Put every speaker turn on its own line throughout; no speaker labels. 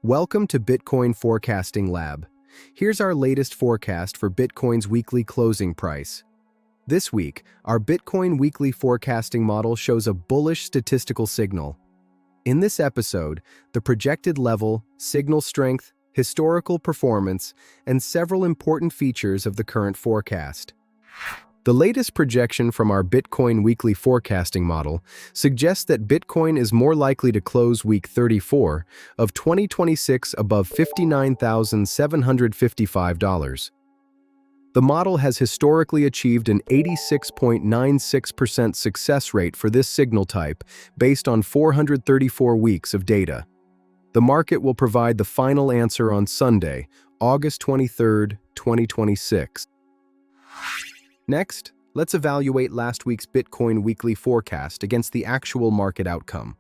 Welcome to Bitcoin Forecasting Lab. Here's our latest forecast for Bitcoin's weekly closing price. This week, our Bitcoin weekly forecasting model shows a bullish statistical signal. In this episode, the projected level, signal strength, historical performance, and several important features of the current forecast. The latest projection from our Bitcoin weekly forecasting model suggests that Bitcoin is more likely to close week 34 of 2026 above $59,755. The model has historically achieved an 86.96% success rate for this signal type based on 434 weeks of data. The market will provide the final answer on Sunday, August 23, 2026. Next, let's evaluate last week's Bitcoin weekly forecast against the actual market outcome.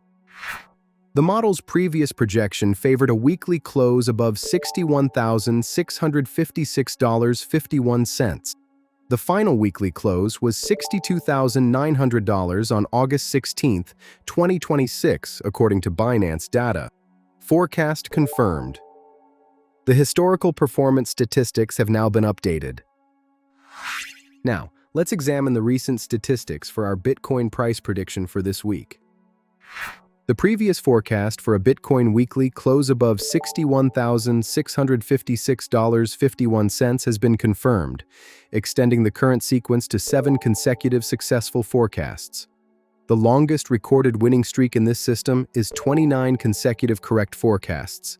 The model's previous projection favored a weekly close above $61,656.51. The final weekly close was $62,900 on August 16, 2026, according to Binance data. Forecast confirmed. The historical performance statistics have now been updated. Now, let's examine the recent statistics for our Bitcoin price prediction for this week. The previous forecast for a Bitcoin weekly close above $61,656.51 has been confirmed, extending the current sequence to 7 consecutive successful forecasts. The longest recorded winning streak in this system is 29 consecutive correct forecasts.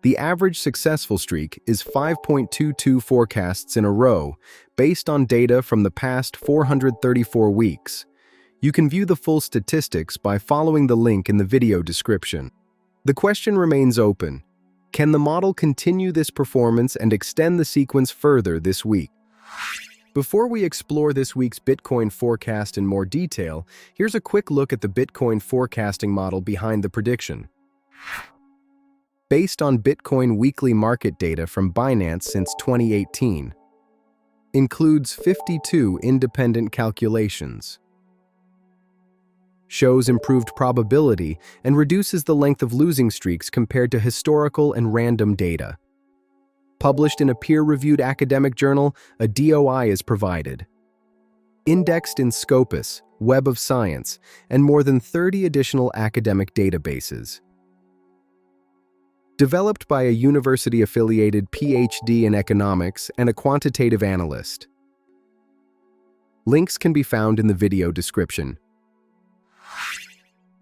The average successful streak is 5.22 forecasts in a row, based on data from the past 434 weeks. You can view the full statistics by following the link in the video description. The question remains open. Can the model continue this performance and extend the sequence further this week? Before we explore this week's Bitcoin forecast in more detail, here's a quick look at the Bitcoin forecasting model behind the prediction. Based on Bitcoin weekly market data from Binance since 2018. Includes 52 independent calculations. Shows improved probability and reduces the length of losing streaks compared to historical and random data. Published in a peer-reviewed academic journal, a DOI is provided. Indexed in Scopus, Web of Science, and more than 30 additional academic databases. Developed by a university-affiliated PhD in economics and a quantitative analyst. Links can be found in the video description.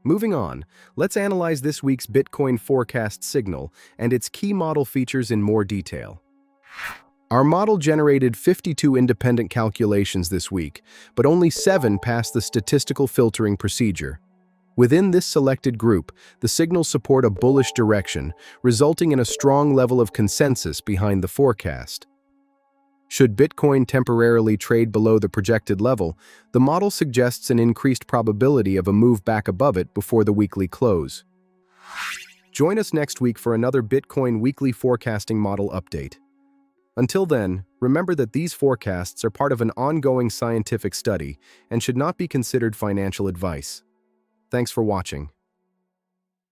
Moving on, let's analyze this week's Bitcoin forecast signal and its key model features in more detail. Our model generated 52 independent calculations this week, but only 7 passed the statistical filtering procedure. Within this selected group, the signals support a bullish direction, resulting in a strong level of consensus behind the forecast. Should Bitcoin temporarily trade below the projected level, the model suggests an increased probability of a move back above it before the weekly close. Join us next week for another Bitcoin weekly forecasting model update. Until then, remember that these forecasts are part of an ongoing scientific study and should not be considered financial advice. Thanks for watching.